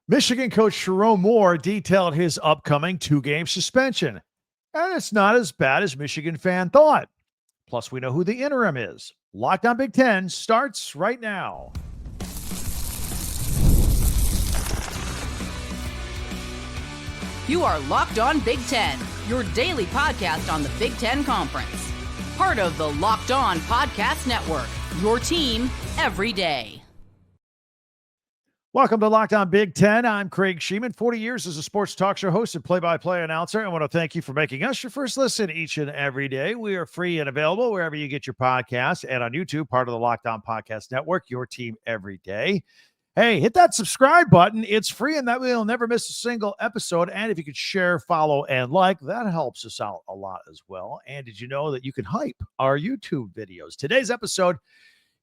Michigan coach Sherrone Moore detailed his upcoming 2-game suspension. And it's not as bad as Michigan fan thought. Plus, we know who the interim is. Locked on Big Ten starts right now. You are Locked On Big Ten, your daily podcast on the Big Ten Conference. Part of the Locked On Podcast Network, your team every day. Welcome to Locked On Big Ten. I'm Craig Sheeman, 40 years as a sports talk show host and play-by-play announcer. I want to thank you for making us your first listen each and every day. We are free and available wherever you get your podcasts and on YouTube, part of the Locked On Podcast Network, your team every day. Hey, hit that subscribe button. It's free, and that way you'll never miss a single episode. And if you could share, follow, and like, that helps us out a lot as well. And did you know that you can hype our YouTube videos? Today's episode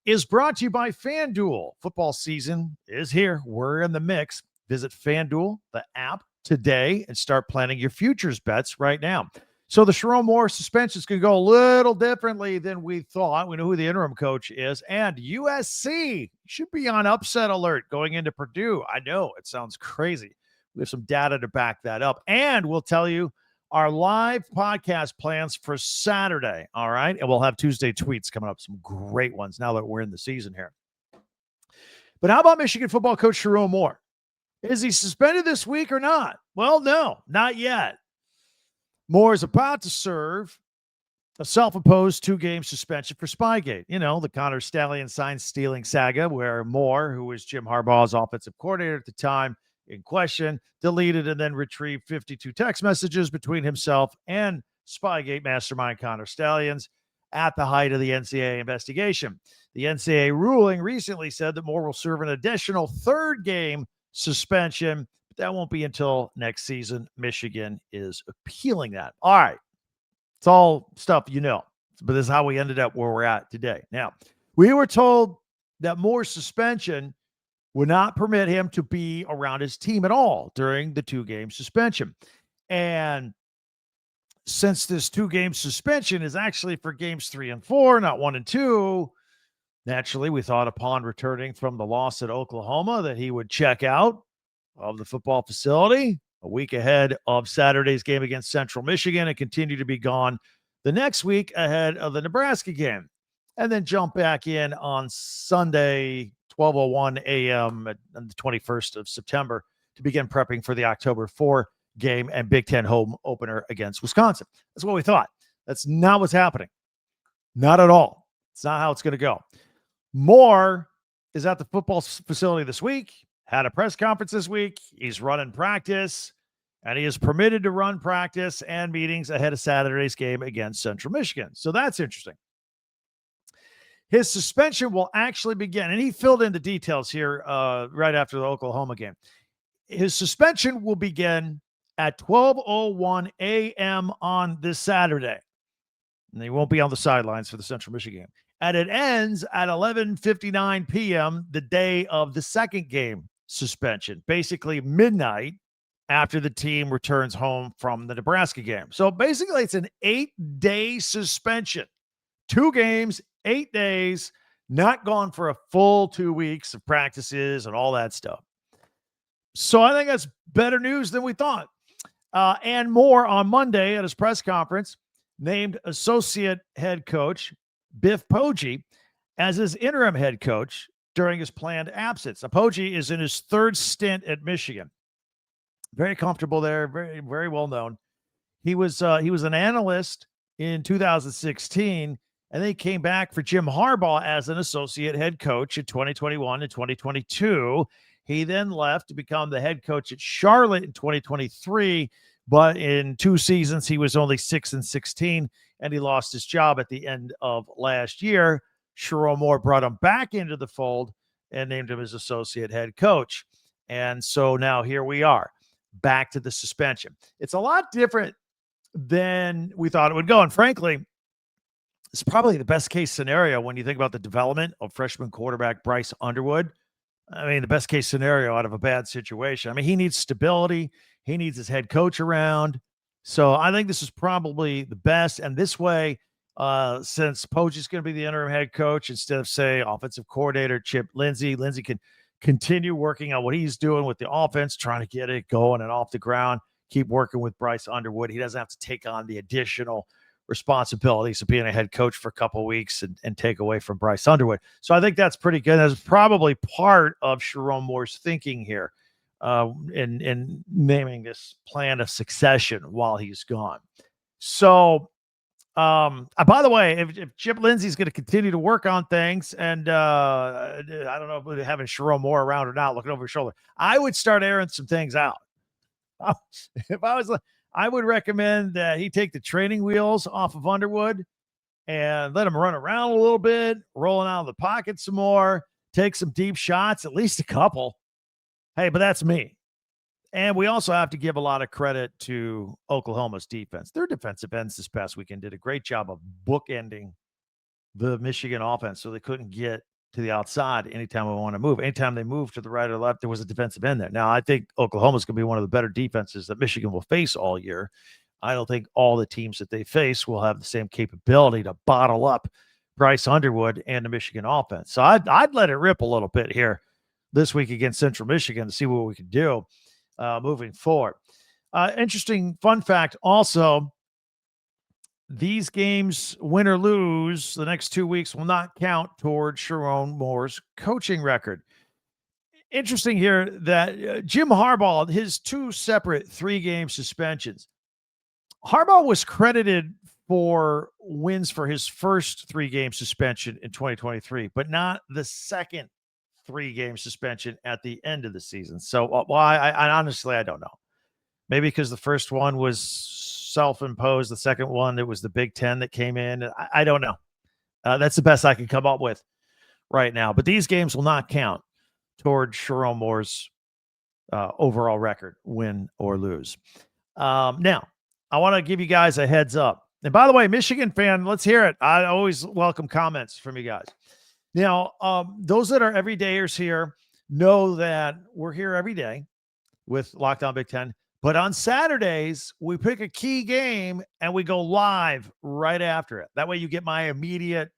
is brought to you by FanDuel. Football season is here. We're in the mix. Visit FanDuel, the app, today and start planning your futures bets right now. So the Sherrone Moore suspension is going to go a little differently than we thought. We know who the interim coach is. And USC should be on upset alert going into Purdue. I know it sounds crazy. We have some data to back that up. And we'll tell you our live podcast plans for Saturday, all right? And we'll have Tuesday tweets coming up, some great ones now that we're in the season here. But how about Michigan football coach Sherrone Moore? Is he suspended this week or not? Well, no, not yet. Moore is about to serve a self-imposed 2-game suspension for Spygate. You know, the Connor Stallion sign-stealing saga where Moore, who was Jim Harbaugh's offensive coordinator at the time, in question, deleted and then retrieved 52 text messages between himself and Spygate mastermind Connor Stallions at the height of the NCAA investigation. The NCAA ruling recently said that Moore will serve an additional 3rd-game suspension, but that won't be until next season. Michigan is appealing that. All right. It's all stuff you know, but this is how we ended up where we're at today. Now, we were told that Moore's suspension would not permit him to be around his team at all during the 2-game suspension. And since this 2-game suspension is actually for games 3 and 4, not 1 and 2, naturally, we thought upon returning from the loss at Oklahoma that he would check out of the football facility a week ahead of Saturday's game against Central Michigan and continue to be gone the next week ahead of the Nebraska game, and then jump back in on Sunday, 12:01 a.m. on the 21st of September to begin prepping for the October 4 game and Big Ten home opener against Wisconsin. That's what we thought. That's not what's happening. Not at all. It's not how it's going to go. Moore is at the football facility this week, had a press conference this week. He's running practice, and he is permitted to run practice and meetings ahead of Saturday's game against Central Michigan. So that's interesting. His suspension will actually begin, and he filled in the details here right after the Oklahoma game. His suspension will begin at 12:01 a.m. on this Saturday, and he won't be on the sidelines for the Central Michigan game. And it ends at 11:59 p.m. the day of the 2nd game suspension, basically midnight after the team returns home from the Nebraska game. So basically, it's an 8-day suspension. 2 games, 8 days, not gone for a full 2 weeks of practices and all that stuff. So I think that's better news than we thought. And Moore on Monday at his press conference named associate head coach Biff Poggi as his interim head coach during his planned absence. Now, Poggi is in his 3rd stint at Michigan. Very comfortable there, very, very well known. He was an analyst in 2016. And then he came back for Jim Harbaugh as an associate head coach in 2021 and 2022. He then left to become the head coach at Charlotte in 2023. But in 2 seasons, he was only 6-16, and he lost his job at the end of last year. Sherrone Moore brought him back into the fold and named him his associate head coach. And so now here we are, back to the suspension. It's a lot different than we thought it would go. And frankly, it's probably the best case scenario when you think about the development of freshman quarterback Bryce Underwood. I mean, the best case scenario out of a bad situation. I mean, he needs stability. He needs his head coach around. So I think this is probably the best. And this way, since Poggi's going to be the interim head coach instead of, say, offensive coordinator Chip Lindsey, Lindsey can continue working on what he's doing with the offense, trying to get it going and off the ground, keep working with Bryce Underwood. He doesn't have to take on the additional responsibilities of being a head coach for a couple of weeks and take away from Bryce Underwood. So I think that's pretty good. That's probably part of Sherrone Moore's thinking here in naming this plan of succession while he's gone. So, by the way, if Chip Lindsey's going to continue to work on things, and I don't know if having Sherrone Moore around or not, looking over his shoulder, I would start airing some things out. If I was, I would recommend that he take the training wheels off of Underwood and let him run around a little bit, rolling out of the pocket some more, take some deep shots, at least a couple. Hey, but that's me. And we also have to give a lot of credit to Oklahoma's defense. Their defensive ends this past weekend did a great job of bookending the Michigan offense so they couldn't get to the outside anytime we want to move. Anytime they moved to the right or left, there was a defensive end there. Now, I think Oklahoma's going to be one of the better defenses that Michigan will face all year. I don't think all the teams that they face will have the same capability to bottle up Bryce Underwood and the Michigan offense. So I'd let it rip a little bit here this week against Central Michigan to see what we can do moving forward. Interesting fun fact also, these games, win or lose, the next 2 weeks will not count toward Sherrone Moore's coaching record. Interesting here that Jim Harbaugh, his 2 separate 3-game suspensions, Harbaugh was credited for wins for his first 3-game suspension in 2023, but not the second 3-game suspension at the end of the season. So why? I honestly, I don't know. Maybe because the first one was self-imposed. The second one, it was the Big Ten that came in. I don't know. That's the best I can come up with right now. But these games will not count toward Sherrone Moore's overall record, win or lose. Now, I want to give you guys a heads up. And by the way, Michigan fan, let's hear it. I always welcome comments from you guys. Now, those that are everydayers here know that we're here every day with Locked On Big Ten. But on Saturdays, we pick a key game and we go live right after it. That way you get my immediate,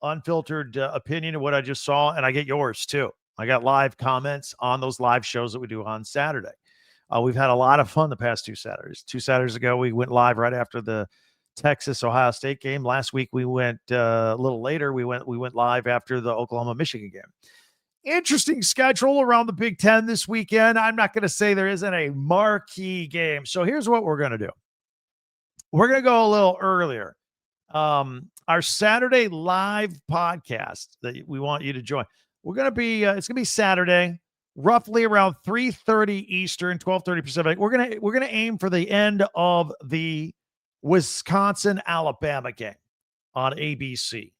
unfiltered opinion of what I just saw, and I get yours too. I got live comments on those live shows that we do on Saturday. We've had a lot of fun the past 2 Saturdays. 2 Saturdays ago, we went live right after the Texas-Ohio State game. Last week, we went a little later. We went live after the Oklahoma-Michigan game. Interesting schedule around the Big Ten this weekend. I'm not going to say there isn't a marquee game. So here's what we're going to do. We're going to go a little earlier. Our Saturday live podcast that we want you to join. We're going to be, it's going to be Saturday, roughly around 3:30 Eastern, 12:30 Pacific. We're going to aim for the end of the Wisconsin-Alabama game on ABC.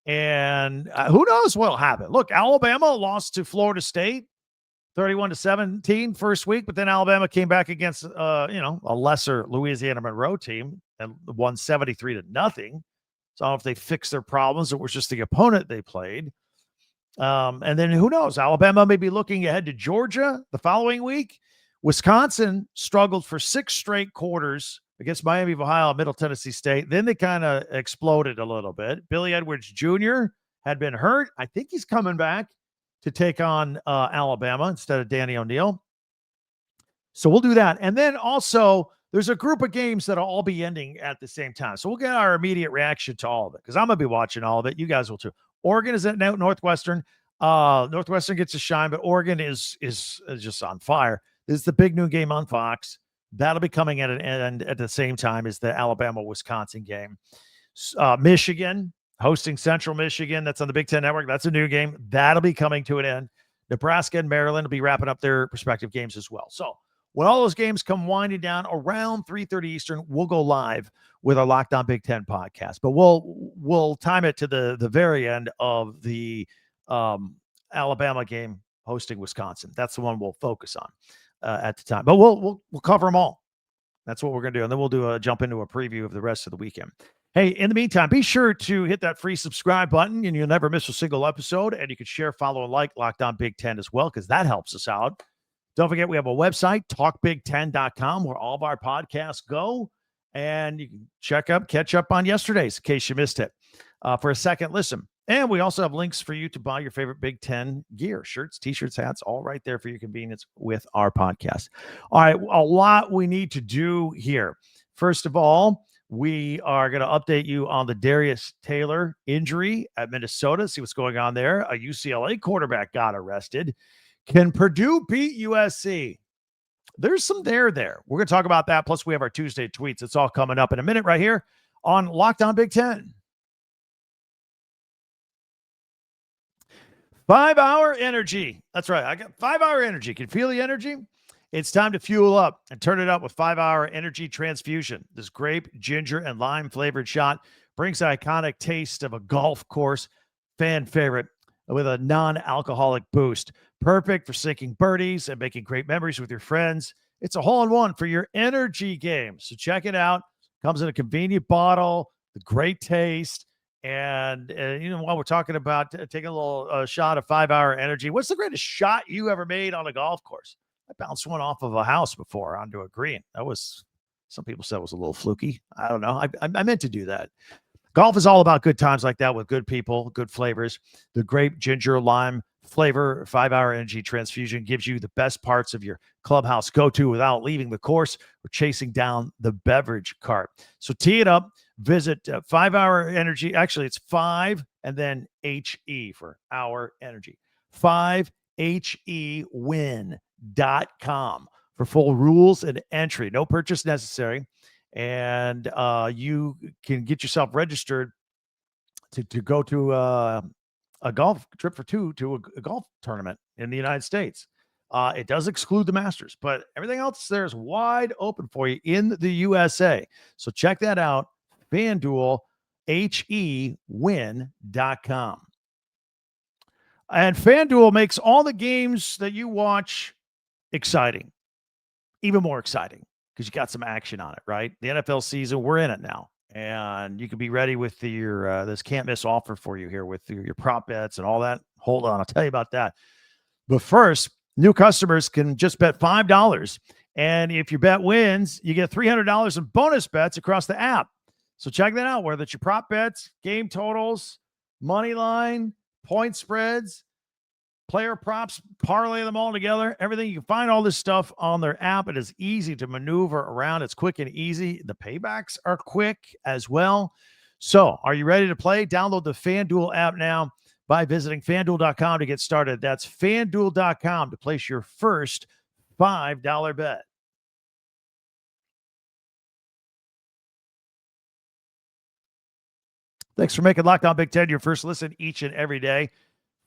And who knows what'll happen. Look, Alabama lost to Florida State 31-17 first week, but then Alabama came back against a lesser Louisiana Monroe team and won 73-0. So I don't know if they fixed their problems or it was just the opponent they played. And then who knows? Alabama may be looking ahead to Georgia the following week. Wisconsin struggled for 6 straight quarters against Miami of Ohio, Middle Tennessee State. Then they kind of exploded a little bit. Billy Edwards Jr. had been hurt. I think he's coming back to take on Alabama instead of Danny O'Neal. So we'll do that. And then also there's a group of games that'll all be ending at the same time. So we'll get our immediate reaction to all of it because I'm going to be watching all of it. You guys will too. Oregon is at Northwestern. Northwestern gets a shine, but Oregon is just on fire. This is the big noon game on Fox. That'll be coming at an end at the same time as the Alabama-Wisconsin game. Michigan hosting Central Michigan. That's on the Big Ten Network. That's a new game. That'll be coming to an end. Nebraska and Maryland will be wrapping up their respective games as well. So when all those games come winding down around 3:30 Eastern, we'll go live with our Locked On Big Ten podcast. But we'll time it to the very end of the Alabama game hosting Wisconsin. That's the one we'll focus on at the time. But we'll cover them all. That's what we're going to do. And then we'll do a jump into a preview of the rest of the weekend. Hey, in the meantime, be sure to hit that free subscribe button and you'll never miss a single episode. And you can share, follow, and like Locked On Big Ten as well, because that helps us out. Don't forget, we have a website, talkbig10.com, where all of our podcasts go. And you can catch up on yesterday's in case you missed it. For a second, listen, And we also have links for you to buy your favorite Big Ten gear, shirts, t-shirts, hats, all right there for your convenience with our podcast. All right, a lot we need to do here. First of all, we are going to update you on the Darius Taylor injury at Minnesota, see what's going on there. A UCLA quarterback got arrested. Can Purdue beat USC? There's some there. We're going to talk about that. Plus, we have our Tuesday tweets. It's all coming up in a minute right here on Locked On Big Ten. 5 Hour Energy. That's right. I got 5 Hour Energy. Can you feel the energy? It's time to fuel up and turn it up with 5 Hour Energy Transfusion. This grape, ginger, and lime flavored shot brings the iconic taste of a golf course fan favorite with a non-alcoholic boost. Perfect for sinking birdies and making great memories with your friends. It's a hole-in-one for your energy game. So check it out. Comes in a convenient bottle, the great taste. And, while we're talking about taking a little shot of 5 Hour Energy, what's the greatest shot you ever made on a golf course? I bounced one off of a house before onto a green. Some people said it was a little fluky. I don't know. I meant to do that. Golf is all about good times like that with good people, good flavors. The grape, ginger, lime flavor 5 Hour Energy Transfusion gives you the best parts of your clubhouse go-to without leaving the course or chasing down the beverage cart. So tee it up. Visit 5 Hour Energy. Actually, it's 5 and then HE for Hour Energy. 5HEwin.com for full rules and entry. No purchase necessary. And you can get yourself registered to go to a golf trip for two to a golf tournament in the United States. It does exclude the Masters, but everything else there is wide open for you in the USA. So check that out. FanDuel, HEwin.com. And FanDuel makes all the games that you watch exciting, even more exciting, because you got some action on it, right? The NFL season, we're in it now. And you can be ready with your this can't miss offer for you here with your prop bets and all that. Hold on, I'll tell you about that. But first, new customers can just bet $5. And if your bet wins, you get $300 in bonus bets across the app. So check that out, whether it's your prop bets, game totals, money line, point spreads, player props, parlay them all together, everything. You can find all this stuff on their app. It is easy to maneuver around. It's quick and easy. The paybacks are quick as well. So are you ready to play? Download the FanDuel app now by visiting FanDuel.com to get started. That's FanDuel.com to place your first $5 bet. Thanks for making Locked On Big Ten your first listen each and every day.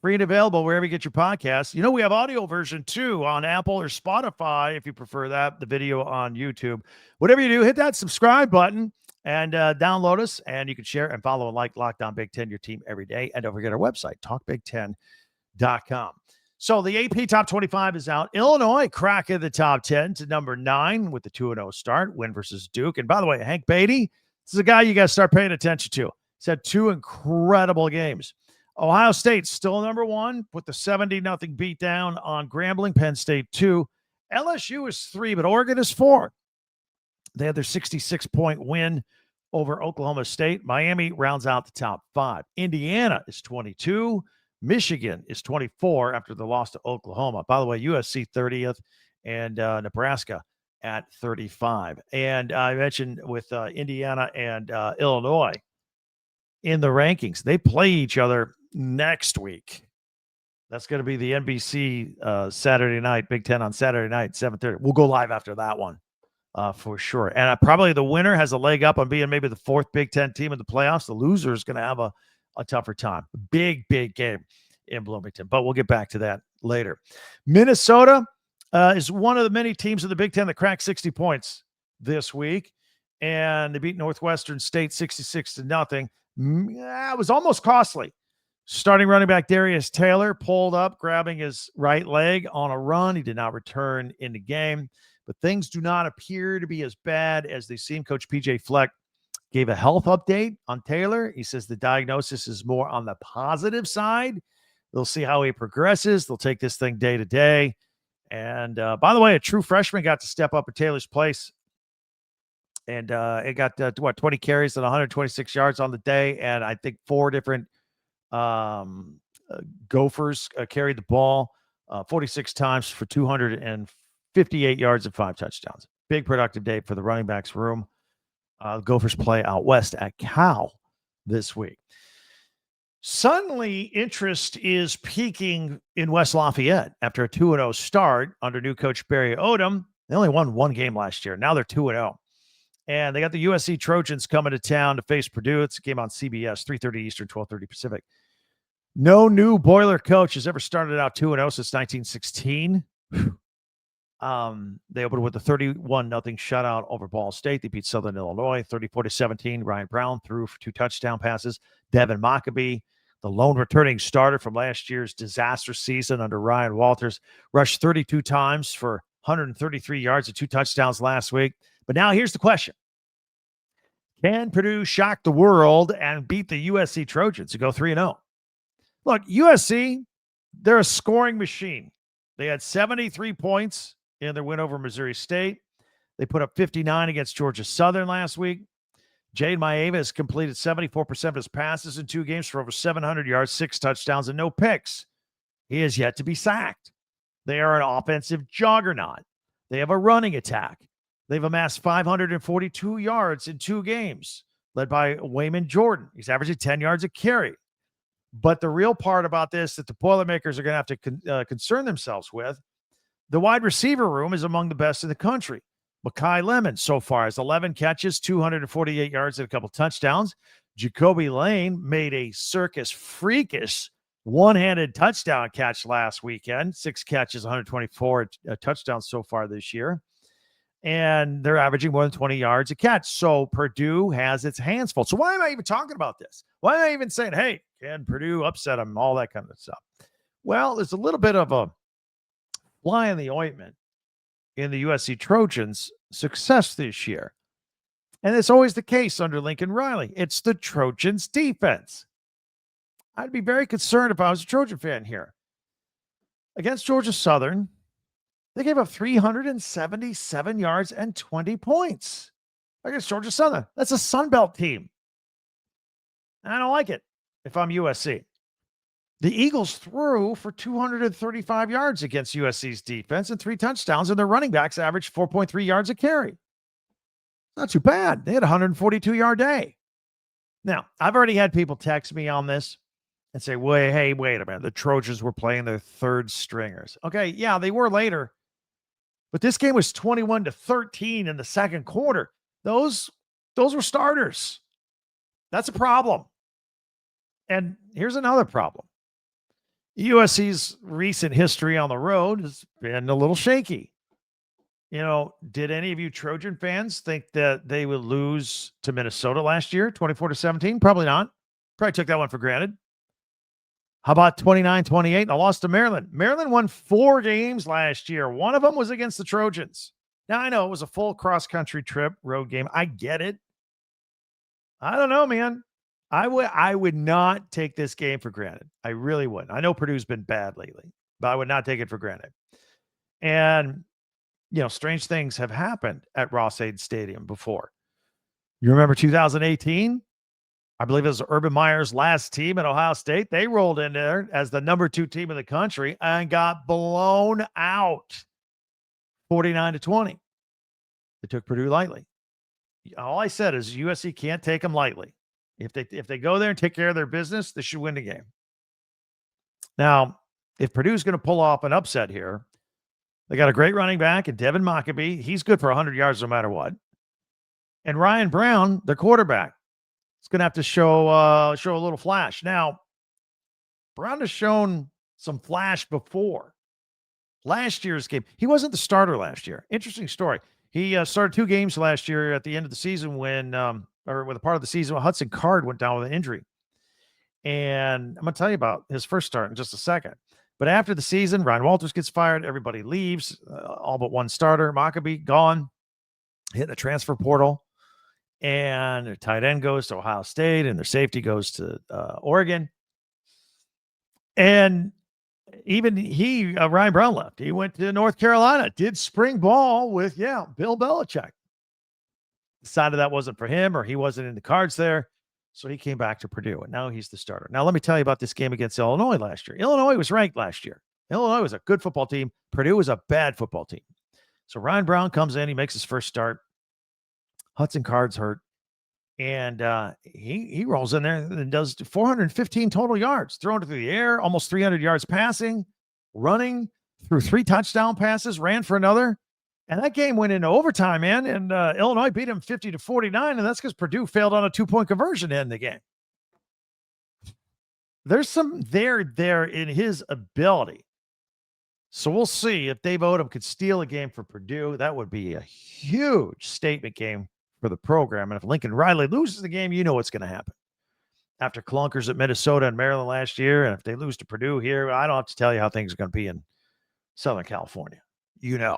Free and available wherever you get your podcasts. We have audio version too on Apple or Spotify if you prefer that, the video on YouTube. Whatever you do, hit that subscribe button and download us, and you can share and follow and like Locked On Big Ten, your team every day. And don't forget our website, talkbig10.com. So the AP Top 25 is out. Illinois cracking the top 10 to number 9 with the 2-0 start, win versus Duke. And by the way, Hank Beatty, this is a guy you got to start paying attention to. He's had 2 incredible games. Ohio State still number 1 with the 70-0 beatdown on Grambling. Penn State 2. LSU is 3, but Oregon is 4. They had their 66-point win over Oklahoma State. Miami rounds out the top 5. Indiana is 22. Michigan is 24 after the loss to Oklahoma. By the way, USC 30th and Nebraska at 35. And I mentioned with Indiana and Illinois in the rankings, they play each other next week. That's going to be the NBC Saturday night, Big Ten on Saturday night, 7:30. We'll go live after that one for sure. And probably the winner has a leg up on being maybe the 4th Big Ten team in the playoffs. The loser is going to have a tougher time. Big game in Bloomington, but we'll get back to that later. Minnesota is one of the many teams in the Big Ten that cracked 60 points this week, and they beat Northwestern State 66-0. It was almost costly. Starting running back Darius Taylor pulled up, grabbing his right leg on a run. He did not return in the game, but things do not appear to be as bad as they seem. Coach PJ Fleck gave a health update on Taylor. He says the diagnosis is more on the positive side. They'll see how he progresses. They'll take this thing day to day. And by the way, a true freshman got to step up at Taylor's place. And it got 20 carries and 126 yards on the day. And I think 4 different Gophers carried the ball 46 times for 258 yards and 5 touchdowns. Big productive day for the running backs room. Gophers play out west at Cal this week. Suddenly, interest is peaking in West Lafayette after a 2-0 start under new coach Barry Odom. They only won one game last year. Now they're 2-0. And they got the USC Trojans coming to town to face Purdue. It's a game on CBS, 3:30 Eastern, 12:30 Pacific. No new Boiler coach has ever started out 2-0 since 1916. They opened with a 31-0 shutout over Ball State. They beat Southern Illinois 34-17. Ryan Browne threw for 2 touchdown passes. Devin Mockobee, the lone returning starter from last year's disaster season under Ryan Walters, rushed 32 times for 133 yards and 2 touchdowns last week. But now here's the question. Can Purdue shock the world and beat the USC Trojans to go 3-0? Look, USC, they're a scoring machine. They had 73 points in their win over Missouri State. They put up 59 against Georgia Southern last week. Jade Maeva has completed 74% of his passes in 2 games for over 700 yards, 6 touchdowns, and no picks. He is yet to be sacked. They are an offensive juggernaut. They have a running attack. They've amassed 542 yards in 2 games, led by Wayman Jordan. He's averaging 10 yards a carry. But the real part about this that the Boilermakers are going to have to concern themselves with, the wide receiver room is among the best in the country. Makai Lemon so far has 11 catches, 248 yards, and a couple touchdowns. Jacoby Lane made a freakish one-handed touchdown catch last weekend. 6 catches, 124 touchdowns so far this year. And they're averaging more than 20 yards a catch. So Purdue has its hands full. So why am I even talking about this? Why am I even saying, hey, can Purdue upset them? All that kind of stuff. Well, there's a little bit of a fly in the ointment in the USC Trojans' success this year. And it's always the case under Lincoln Riley. It's the Trojans' defense. I'd be very concerned if I was a Trojan fan here. Against Georgia Southern, they gave up 377 yards and 20 points against Georgia Southern. That's a Sun Belt team. I don't like it if I'm USC. The Eagles threw for 235 yards against USC's defense and 3 touchdowns, and their running backs averaged 4.3 yards a carry. Not too bad. They had a 142-yard day. Now, I've already had people text me on this and say, wait a minute. The Trojans were playing their 3rd stringers. Okay, yeah, they were later. But this game was 21-13 in the second quarter. Those were starters. That's a problem. And here's another problem. USC's recent history on the road has been a little shaky. You know, did any of you Trojan fans think that they would lose to Minnesota last year, 24-17? Probably not. Probably took that one for granted. How about 29-28? And I lost to Maryland. Maryland won 4 games last year. One of them was against the Trojans. Now, I know it was a full cross-country trip, road game. I get it. I don't know, man. I would not take this game for granted. I really wouldn't. I know Purdue's been bad lately, but I would not take it for granted. And, you know, strange things have happened at Ross-Ade Stadium before. You remember 2018? I believe it was Urban Meyer's last team at Ohio State. They rolled in there as the number 2 team in the country and got blown out 49-20. They took Purdue lightly. All I said is USC can't take them lightly. If they go there and take care of their business, they should win the game. Now, if Purdue's going to pull off an upset here, they got a great running back in Devin Mockobee. He's good for 100 yards no matter what. And Ryan Browne, their quarterback, is going to have to show a little flash. Now, Browne has shown some flash before. Last year's game, he wasn't the starter last year. Interesting story. He started 2 games last year at the end of the season with a part of the season when Hudson Card went down with an injury. And I'm going to tell you about his first start in just a second. But after the season, Ryan Walters gets fired. Everybody leaves, all but one starter. Mockobee gone, hit the transfer portal. And their tight end goes to Ohio State, and their safety goes to Oregon. And even Ryan Browne left. He went to North Carolina, did spring ball with, Bill Belichick. Decided that wasn't for him, or he wasn't in the cards there. So he came back to Purdue, and now he's the starter. Now, let me tell you about this game against Illinois last year. Illinois was ranked last year. Illinois was a good football team. Purdue was a bad football team. So Ryan Browne comes in. He makes his first start. Hudson Card's hurt. And he rolls in there and does 415 total yards, thrown through the air, almost 300 yards passing, running, threw 3 touchdown passes, ran for another. And that game went into overtime, man. And Illinois beat him 50-49. And that's because Purdue failed on a 2-point conversion to end the game. There's some there in his ability. So we'll see if Dave Odom could steal a game for Purdue. That would be a huge statement game for the program. And if Lincoln Riley loses the game, you know what's going to happen. After clunkers at Minnesota and Maryland last year, and if they lose to Purdue here, I don't have to tell you how things are going to be in Southern California. You know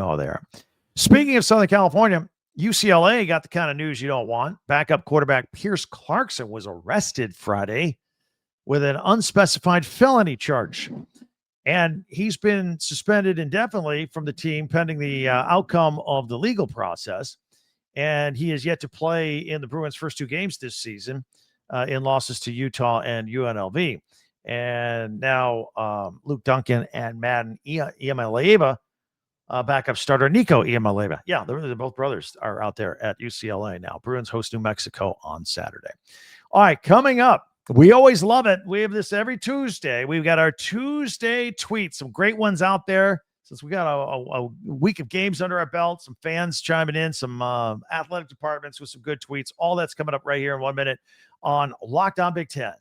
how they are. Speaking of Southern California, UCLA got the kind of news you don't want. Backup quarterback Pierce Clarkson was arrested Friday with an unspecified felony charge. And he's been suspended indefinitely from the team pending the outcome of the legal process. And he has yet to play in the Bruins' first 2 games this season in losses to Utah and UNLV. And now Luke Duncan and Madden Iamaleava, backup starter Nico Iamaleava. Yeah, they're both brothers are out there at UCLA now. Bruins host New Mexico on Saturday. All right, coming up. We always love it. We have this every Tuesday. We've got our Tuesday tweets, some great ones out there. Since we got a week of games under our belt, some fans chiming in, some athletic departments with some good tweets. All that's coming up right here in 1 minute on Locked On Big Ten.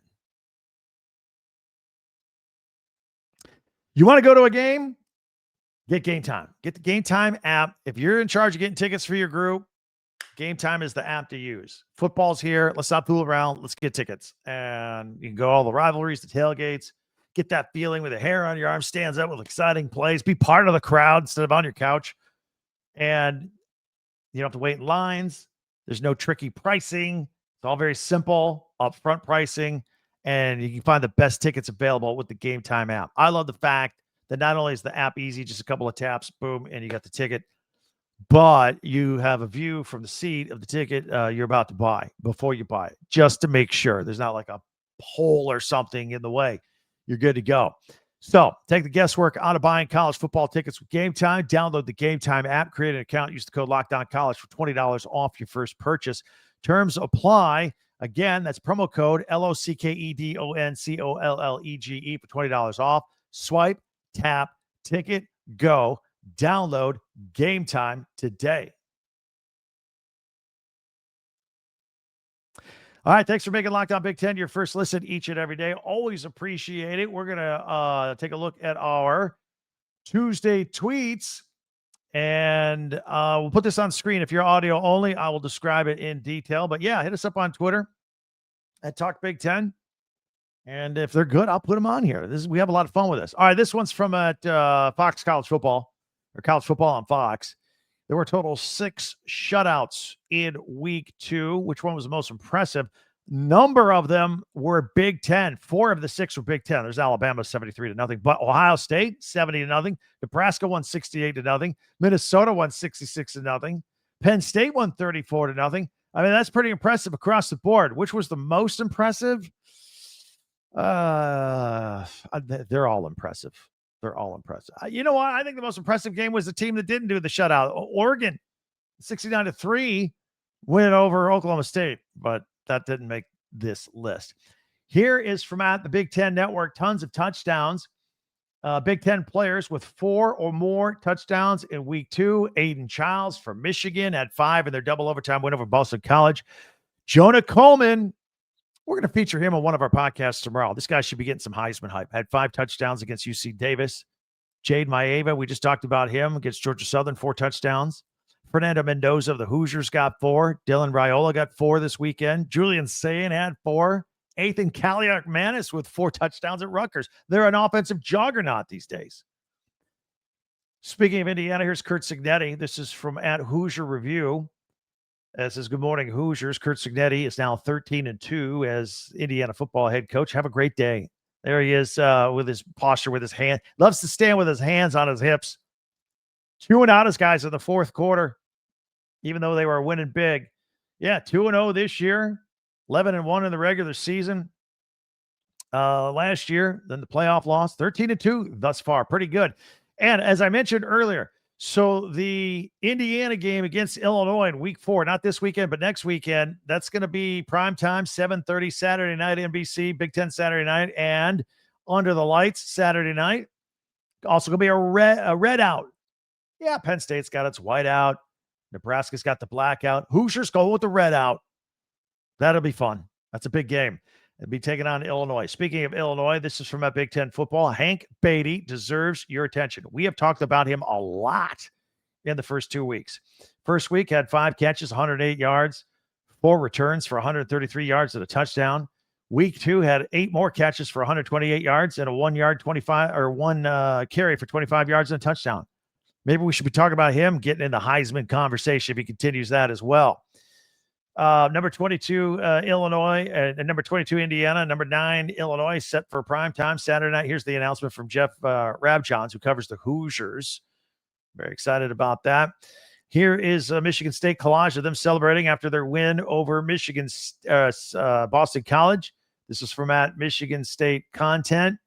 You want to go to a game? Get Game Time. Get the Game Time app. If you're in charge of getting tickets for your group, Game Time is the app to use. Football's here. Let's not fool around. Let's get tickets. And you can go all the rivalries, the tailgates, get that feeling where the hair on your arm stands up with exciting plays. Be part of the crowd instead of on your couch. And you don't have to wait in lines. There's no tricky pricing. It's all very simple, upfront pricing. And you can find the best tickets available with the Game Time app. I love the fact that not only is the app easy, just a couple of taps, boom, and you got the ticket, but you have a view from the seat of the ticket you're about to buy before you buy it, just to make sure there's not like a pole or something in the way. You're good to go. So take the guesswork out of buying college football tickets with Game Time. Download the Game Time app, create an account, use the code LOCKEDONCollege for $20 off your first purchase. Terms apply. Again, that's promo code LOCKEDONCOLLEGE for $20 off. Swipe, tap, ticket, go. Download Game Time today. All right, thanks for making Locked On Big Ten your first listen each and every day. Always appreciate it. We're going to take a look at our Tuesday tweets, and we'll put this on screen. If you're audio only, I will describe it in detail. But yeah, hit us up on Twitter at Talk Big Ten. And if they're good, I'll put them on here. We have a lot of fun with this. All right, this one's from at Fox College Football, or College Football on Fox. There were a total 6 shutouts in week 2. Which one was the most impressive? Number of them were Big Ten. 4 of the 6 were Big Ten. There's Alabama 73-0, but Ohio State 70-0. Nebraska won 68-0. Minnesota won 66-0. Penn State won 34-0. I mean, that's pretty impressive across the board. Which was the most impressive? They're all impressive. They're all impressive. You know what? I think the most impressive game was the team that didn't do the shutout. Oregon, 69-3, win over Oklahoma State, but that didn't make this list. Here is from at the Big Ten Network, tons of touchdowns. Big Ten players with 4 or more touchdowns in week 2. Aiden Childs from Michigan had 5 in their double overtime win over Boston College. Jonah Coleman, we're going to feature him on one of our podcasts tomorrow. This guy should be getting some Heisman hype. Had 5 touchdowns against UC Davis. Jade Maeva, we just talked about him against Georgia Southern, 4 touchdowns. Fernando Mendoza of the Hoosiers got 4. Dylan Raiola got 4 this weekend. Julian Sayin had 4. Ethan Kaliak-Manis with 4 touchdowns at Rutgers. They're an offensive juggernaut these days. Speaking of Indiana, here's Curt Cignetti. This is from at Hoosier Review. It says, good morning, Hoosiers. Curt Cignetti is now 13-2 as Indiana football head coach. Have a great day. There he is with his posture, with his hand. Loves to stand with his hands on his hips. Chewing out his guys in the fourth quarter, even though they were winning big. Yeah, 2-0 this year. 11-1 in the regular season last year. Then the playoff loss, 13-2 thus far. Pretty good. And as I mentioned earlier, so the Indiana game against Illinois in week 4, not this weekend, but next weekend, that's going to be primetime, 7:30 Saturday night, NBC, Big Ten Saturday night, and Under the Lights Saturday night. Also going to be a red out. Yeah, Penn State's got its white out. Nebraska's got the blackout. Hoosiers go with the red out. That'll be fun. That's a big game. It'll be taking on Illinois. Speaking of Illinois, this is from Big Ten football. Hank Beatty deserves your attention. We have talked about him a lot in the first 2 weeks. First week had 5 catches, 108 yards, 4 returns for 133 yards and a touchdown. Week 2 had 8 more catches for 128 yards and a 1 carry for 25 yards and a touchdown. Maybe we should be talking about him getting in the Heisman conversation if he continues that as well. Number 22, Illinois, and number 22, Indiana. Number 9, Illinois, set for prime time Saturday night. Here's the announcement from Jeff Rabjohns, who covers the Hoosiers. Very excited about that. Here is a Michigan State collage of them celebrating after their win over Boston College. This is from at Michigan State Content.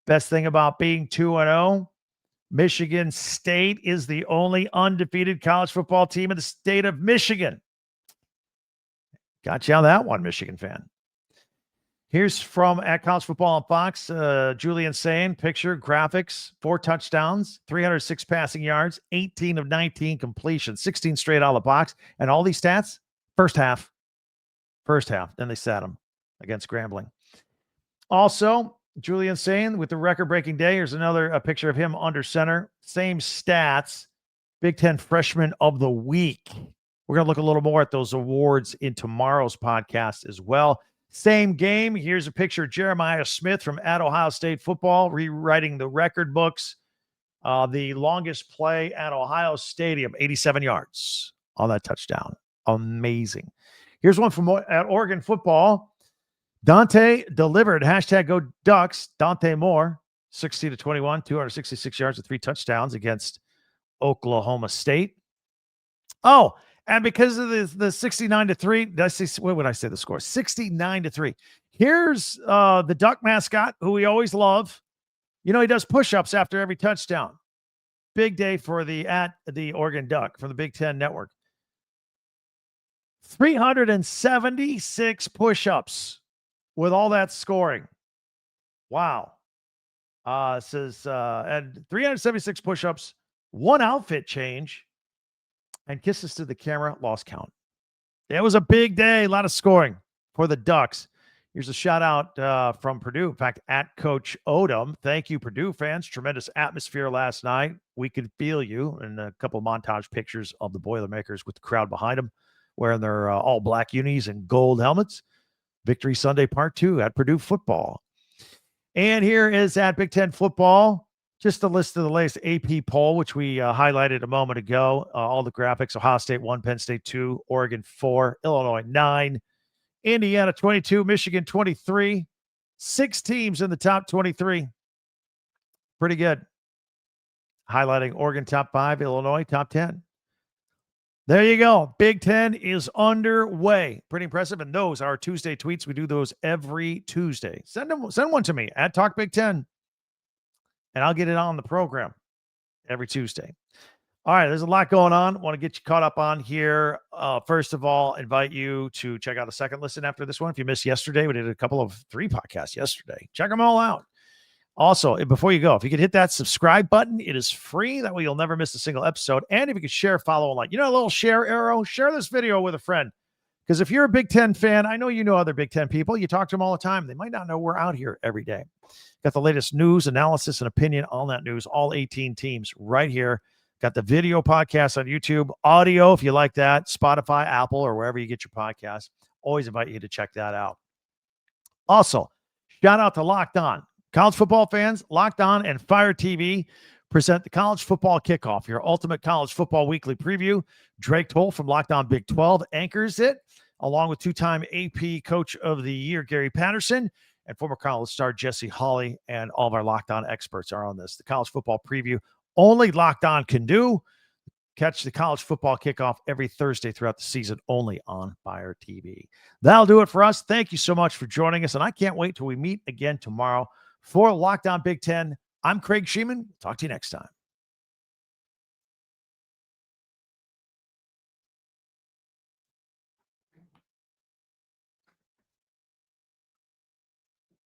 Best thing about being 2-0, Michigan State is the only undefeated college football team in the state of Michigan. Got you on that one, Michigan fan. Here's from at College Football on Fox, Julian saying, picture, graphics, 4 touchdowns, 306 passing yards, 18 of 19 completions, 16 straight out of the box. And all these stats, first half. Then they sat him against Grambling. Also, Julian saying, with the record-breaking day, here's another picture of him under center. Same stats, Big Ten Freshman of the Week. We're going to look a little more at those awards in tomorrow's podcast as well. Same game. Here's a picture of Jeremiah Smith from at Ohio State football, rewriting the record books. The longest play at Ohio Stadium, 87 yards on that touchdown. Amazing. Here's one from at Oregon football. Dante delivered. Hashtag go Ducks. Dante Moore, 60-21, 266 yards with 3 touchdowns against Oklahoma State. Oh, and because of the 69-3, what would I say the score? 69-3. Here's the Duck mascot, who we always love. You know, he does push-ups after every touchdown. Big day for the Oregon Duck from the Big Ten Network. 376 push-ups with all that scoring. Wow. It says, and 376 push-ups, 1 outfit change, and kisses to the camera, lost count. It was a big day, a lot of scoring for the Ducks. Here's a shout out from Purdue. In fact, at Coach Odom. Thank you, Purdue fans. Tremendous atmosphere last night. We could feel you. And a couple of montage pictures of the Boilermakers with the crowd behind them, wearing their all black unis and gold helmets. Victory Sunday Part 2 at Purdue football. And here is at Big Ten football. Just a list of the latest AP poll, which we highlighted a moment ago. All the graphics: Ohio State 1, Penn State 2, Oregon 4, Illinois 9, Indiana 22, Michigan 23. 6 teams in the top 23. Pretty good. Highlighting Oregon top 5, Illinois top 10. There you go. Big Ten is underway. Pretty impressive. And those are Tuesday tweets. We do those every Tuesday. Send one to me at Talk Big Ten. And I'll get it on the program every Tuesday. All right, there's a lot going on. Want to get you caught up on here. First of all, invite you to check out a second listen after this one. If you missed yesterday, we did a couple of 3 podcasts yesterday. Check them all out. Also, before you go, if you could hit that subscribe button, it is free. That way you'll never miss a single episode. And if you could share, follow, and like, a little share arrow, share this video with a friend. Because if you're a Big Ten fan, I know you know other Big Ten people. You talk to them all the time. They might not know we're out here every day. Got the latest news, analysis, and opinion on that news. All 18 teams right here. Got the video podcast on YouTube. Audio, if you like that. Spotify, Apple, or wherever you get your podcasts. Always invite you to check that out. Also, shout out to Locked On. College football fans, Locked On and Fire TV present the College Football Kickoff, your ultimate college football weekly preview. Drake Toll from Locked On Big 12 anchors it, along with 2-time AP Coach of the Year Gary Patterson and former college star Jesse Hawley, and all of our Locked On experts are on this. The college football preview only Locked On can do. Catch the college football kickoff every Thursday throughout the season only on Fire TV. That'll do it for us. Thank you so much for joining us, and I can't wait till we meet again tomorrow for Locked On Big Ten. I'm Craig Sheeman. Talk to you next time.